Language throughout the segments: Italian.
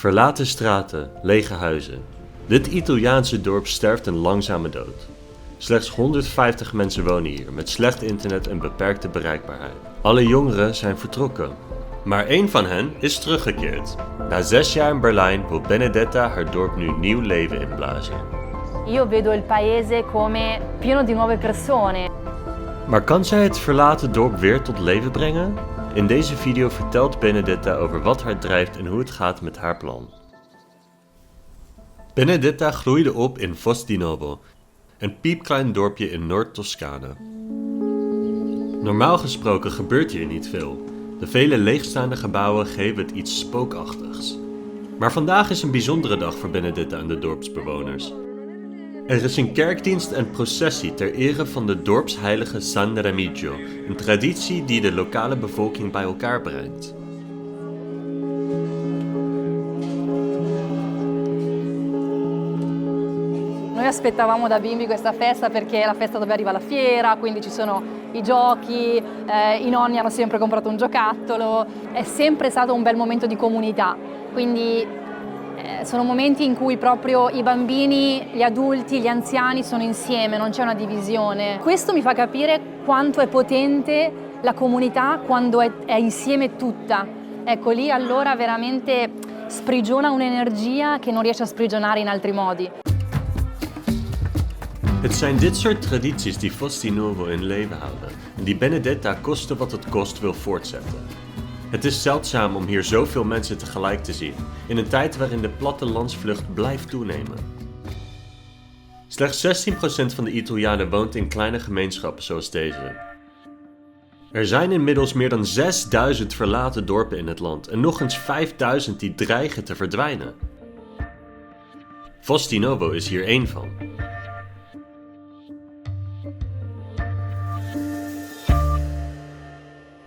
Verlaten straten, lege huizen. Dit Italiaanse dorp sterft een langzame dood. Slechts 150 mensen wonen hier, met slecht internet en beperkte bereikbaarheid. Alle jongeren zijn vertrokken. Maar één van hen is teruggekeerd. Na 6 jaar in Berlijn wil Benedetta haar dorp nu nieuw leven inblazen. Io vedo il paese come pieno di nuove persone. Maar kan zij het verlaten dorp weer tot leven brengen? In deze video vertelt Benedetta over wat haar drijft en hoe het gaat met haar plan. Benedetta groeide op in Fosdinovo, een piepklein dorpje in Noord-Toscane. Normaal gesproken gebeurt hier niet veel. De vele leegstaande gebouwen geven het iets spookachtigs. Maar vandaag is een bijzondere dag voor Benedetta en de dorpsbewoners. Er is een kerkdienst en processie ter ere van de dorpsheilige San Remigio, een traditie die de lokale bevolking bij elkaar brengt. Noi aspettavamo da bimbi questa festa perché è la festa dove arriva la fiera, quindi ci sono i giochi, i nonni hanno sempre comprato un giocattolo, è sempre stato un bel momento di comunità, quindi sono momenti in cui proprio i bambini, gli adulti, gli anziani sono insieme, non c'è una divisione. Questo mi fa capire quanto è potente la comunità quando è insieme tutta. Ecco, lì allora veramente sprigiona un'energia che non riesce a sprigionare in altri modi. Het zijn dit soort tradities die Fosdinovo in leven houden en die Benedetta koste wat het kost wil voortzetten. Het is zeldzaam om hier zoveel mensen tegelijk te zien, in een tijd waarin de plattelandsvlucht blijft toenemen. Slechts 16% van de Italianen woont in kleine gemeenschappen zoals deze. Er zijn inmiddels meer dan 6000 verlaten dorpen in het land en nog eens 5000 die dreigen te verdwijnen. Fosdinovo is hier één van.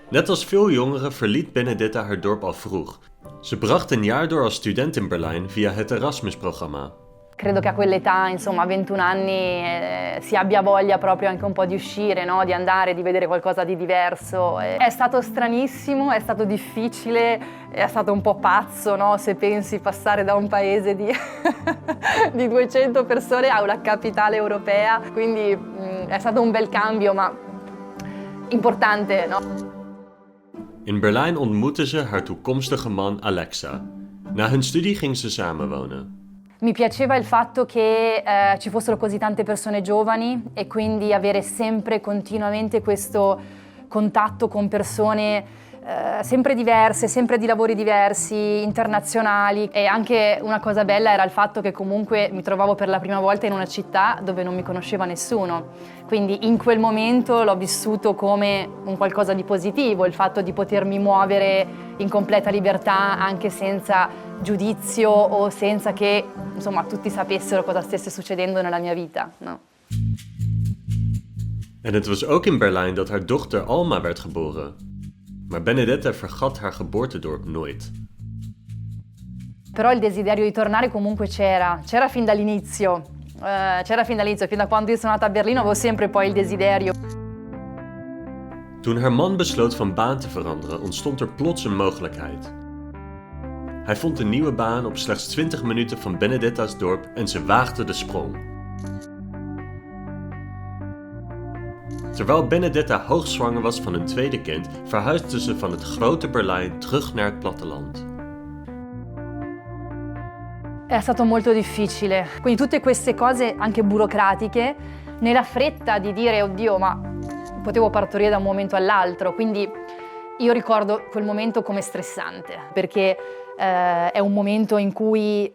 Net als veel jongeren verliet Benedetta haar dorp al vroeg. Ze bracht een jaar door als student in Berlijn via het Erasmus-programma. Credo che a quell'età, insomma, a 21 anni, si abbia voglia proprio anche un po' di uscire, no? Di andare, di vedere qualcosa di diverso. È stato stranissimo, è stato difficile, è stato un po' pazzo, no? Se pensi passare da un paese di 200 persone a una capitale europea, quindi è stato un bel cambio, ma importante, no? In Berlijn ontmoette ze haar toekomstige man Alexa. Na hun studie ging ze samenwonen. Mi piaceva il fatto che ci fossero così tante persone giovani e quindi avere sempre continuamente questo contatto con persone sempre diverse, sempre di lavori diversi, internazionali, e anche una cosa bella era il fatto che comunque mi trovavo per la prima volta in una città dove non mi conosceva nessuno, quindi in quel momento l'ho vissuto come un qualcosa di positivo, il fatto di potermi muovere in completa libertà anche senza giudizio o senza che insomma tutti sapessero cosa stesse succedendo nella mia vita, no? En het was ook in Berlijn dat haar dochter Alma werd geboren. Maar Benedetta vergat haar geboortedorp nooit. Però il desiderio di tornare comunque c'era fin dall'inizio, fin da quando io sono nata a Berlino avevo sempre poi il desiderio. Toen haar man besloot van baan te veranderen, ontstond er plots een mogelijkheid. Hij vond een nieuwe baan op slechts 20 minuten van Benedetta's dorp en ze waagde de sprong. Terwijl Benedetta hoogzwanger was van een tweede kind, verhuisde ze van het grote Berlijn terug naar het platteland. È stato molto difficile, quindi tutte queste cose anche burocratiche, nella fretta di dire oddio ma potevo partorire da un momento all'altro, quindi io ricordo quel momento come stressante, perché è un momento in cui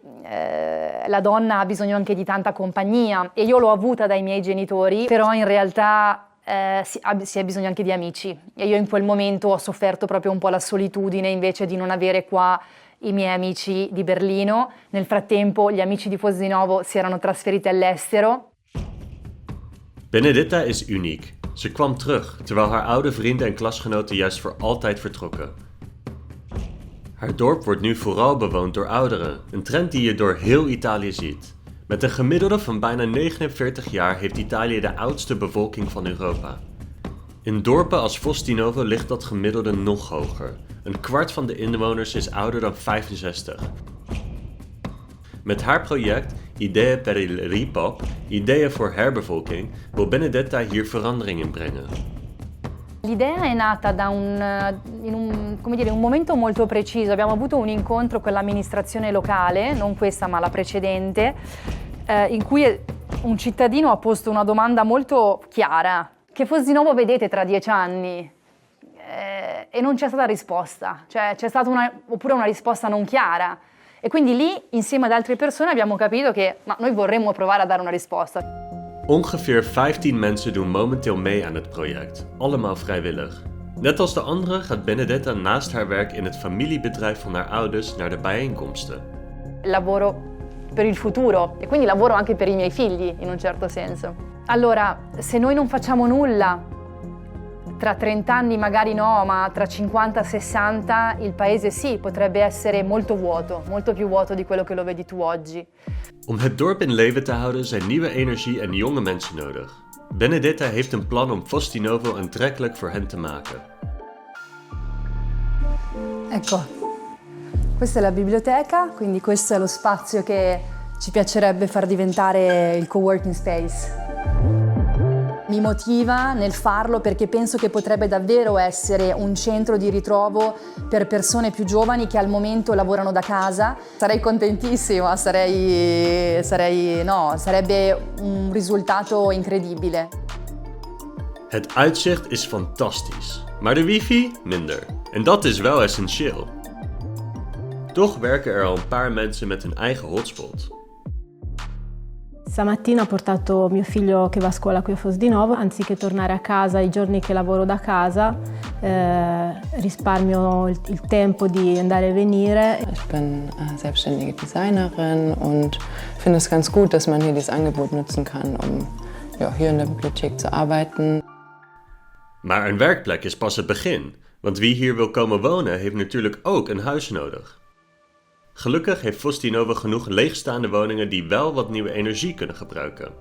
la donna ha bisogno anche di tanta compagnia e io l'ho avuta dai miei genitori, però in realtà si ha bisogno anche di amici e io in quel momento ho sofferto proprio un po' la solitudine invece di non avere qua i miei amici di Berlino. Nel frattempo gli amici di Fosdinovo si erano trasferiti all'estero. Benedetta is uniek. Ze kwam terug, terwijl haar oude vrienden en klasgenoten juist voor altijd vertrokken. Haar dorp wordt nu vooral bewoond door ouderen, een trend die je door heel Italië ziet. Met een gemiddelde van bijna 49 jaar heeft Italië de oudste bevolking van Europa. In dorpen als Fosdinovo ligt dat gemiddelde nog hoger. Een kwart van de inwoners is ouder dan 65. Met haar project Idee per il Ripop, Ideeën voor herbevolking, wil Benedetta hier verandering in brengen. L'idea è nata da un momento molto preciso. Abbiamo avuto un incontro con l'amministrazione locale, non questa ma la precedente, in cui un cittadino ha posto una domanda molto chiara. Che Fosdinovo vedete tra 10 anni? E non c'è stata risposta, cioè c'è stata oppure una risposta non chiara. E quindi lì, insieme ad altre persone, abbiamo capito che noi vorremmo provare a dare una risposta. Ongeveer 15 mensen doen momenteel mee aan het project, allemaal vrijwillig. Net als de anderen gaat Benedetta naast haar werk in het familiebedrijf van haar ouders naar de bijeenkomsten. Lavoro per il futuro e quindi lavoro anche per i miei figli, in un certo senso. Allora, se noi non facciamo nulla, tra 30 anni magari no, ma tra 50-60 il paese sì, potrebbe essere molto vuoto, molto più vuoto di quello che lo vedi tu oggi. Om het dorp in leven te houden zijn nieuwe energie en jonge mensen nodig. Benedetta heeft een plan om Fosdinovo aantrekkelijk voor hen te maken. Ecco, questa è la biblioteca, quindi questo è lo spazio che ci piacerebbe far diventare il coworking space. Mi motiva nel farlo perché penso che potrebbe davvero essere un centro di ritrovo per persone più giovani che al momento lavorano da casa. Sarei contentissima, sarebbe un risultato incredibile. Het uitzicht is fantastisch, maar de wifi minder. En dat is wel essentieel. Toch werken er al een paar mensen met een eigen hotspot. Stamattina ho portato mio figlio che va a scuola qui a Fosdinovo, anziché tornare a casa i giorni che lavoro da casa, risparmio il tempo di andare e venire. Ich bin selbstständige Designerin und finde es ganz gut, dass man hier dieses Angebot nutzen kann, um hier in der Bibliothek zu arbeiten. Maar een werkplek is pas het begin, want wie hier wil komen wonen heeft natuurlijk ook een huis nodig. Gelukkig heeft Fosdinovo genoeg leegstaande woningen die wel wat nieuwe energie kunnen gebruiken.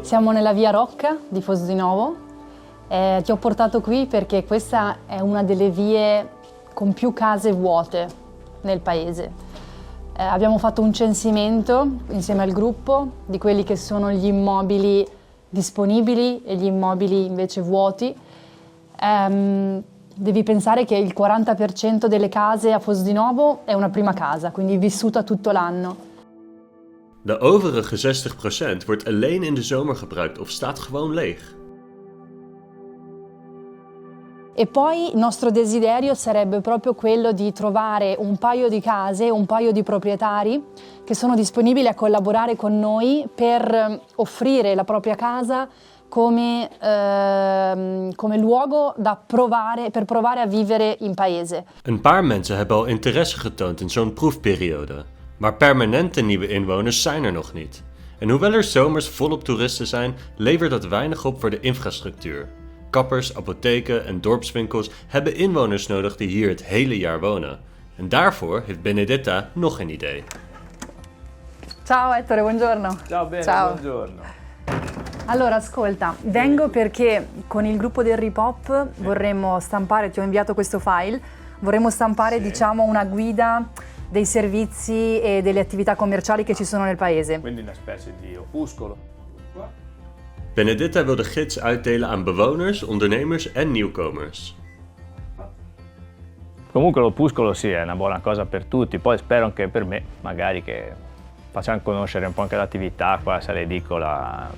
Siamo nella via Rocca di Fosdinovo. Ti ho portato qui perché questa è una delle vie con più case vuote nel paese. Abbiamo fatto un censimento insieme al gruppo di quelli che sono gli immobili disponibili e gli immobili invece vuoti. Devi pensare che il 40% delle case a Fosdinovo è una prima casa, quindi vissuta tutto l'anno. De overige 60% wordt alleen in de zomer gebruikt of staat gewoon leeg. E poi il nostro desiderio sarebbe proprio quello di trovare un paio di case, un paio di proprietari che sono disponibili a collaborare con noi per offrire la propria casa come luogo per provare a vivere in paese. Een paar mensen hebben al interesse getoond in zo'n proefperiode, maar permanente nieuwe inwoners zijn er nog niet. En hoewel er zomers volop toeristen zijn, levert dat weinig op voor de infrastructuur. Kappers, apotheken en dorpswinkels hebben inwoners nodig die hier het hele jaar wonen. En daarvoor heeft Benedetta nog een idee. Ciao Ettore, buongiorno. Ciao bene, Ciao. buongiorno. Allora, ascolta, vengo perché con il gruppo del Ripop vorremmo stampare, ti ho inviato questo file, vorremmo stampare diciamo una guida dei servizi e delle attività commerciali che ci sono nel paese. Quindi una specie di opuscolo. Benedetta wil de gids uitdelen aan bewoners, ondernemers en nieuwkomers. Comunque l'opuscolo sì, è una buona cosa per tutti, poi spero anche per me, magari che facciamo conoscere un po' anche l'attività qua a edicola,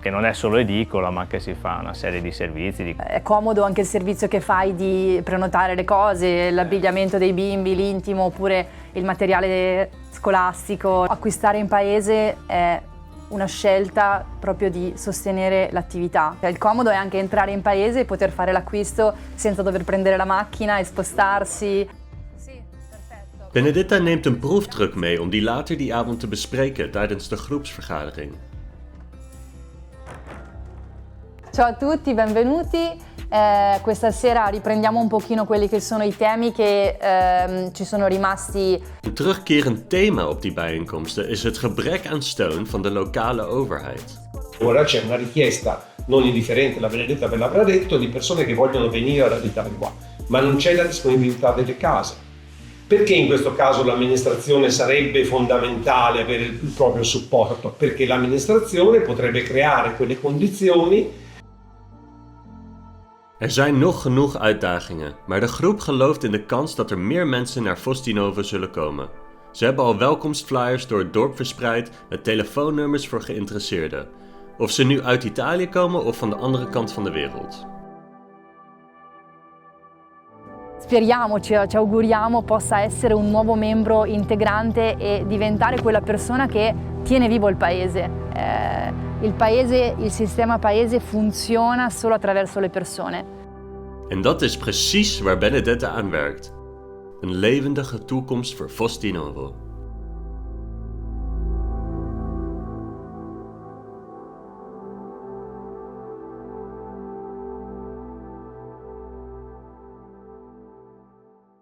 che non è solo edicola ma che si fa una serie di servizi. È comodo anche il servizio che fai di prenotare le cose, l'abbigliamento dei bimbi, l'intimo oppure il materiale scolastico. Acquistare in paese è una scelta proprio di sostenere l'attività. Il comodo è anche entrare in paese e poter fare l'acquisto senza dover prendere la macchina e spostarsi. Sì, perfetto. Benedetta neemt een proefdruk mee om die later die avond te bespreken tijdens de groepsvergadering. Ciao a tutti, benvenuti. Questa sera riprendiamo un pochino quelli che sono i temi che ci sono rimasti. Een terugkerend thema op die bijeenkomsten is het gebrek aan steun van de lokale overheid. Ora c'è una richiesta non indifferente, la Benedetta ve l'avrà detto, di persone che vogliono venire ad abitare qua, ma non c'è la disponibilità delle case. Perché in questo caso l'amministrazione sarebbe fondamentale avere il proprio supporto? Perché l'amministrazione potrebbe creare quelle condizioni. Er zijn nog genoeg uitdagingen, maar de groep gelooft in de kans dat er meer mensen naar Fostinove zullen komen. Ze hebben al welkomstflyers door het dorp verspreid met telefoonnummers voor geïnteresseerden. Of ze nu uit Italië komen of van de andere kant van de wereld. Speriamo, ci auguriamo possa essere un nuovo membro integrante e diventare quella persona che tiene vivo il paese. Il sistema paese funziona solo attraverso le persone. En dat is precies waar Benedetta aan werkt. Een levendige toekomst voor Fostinove.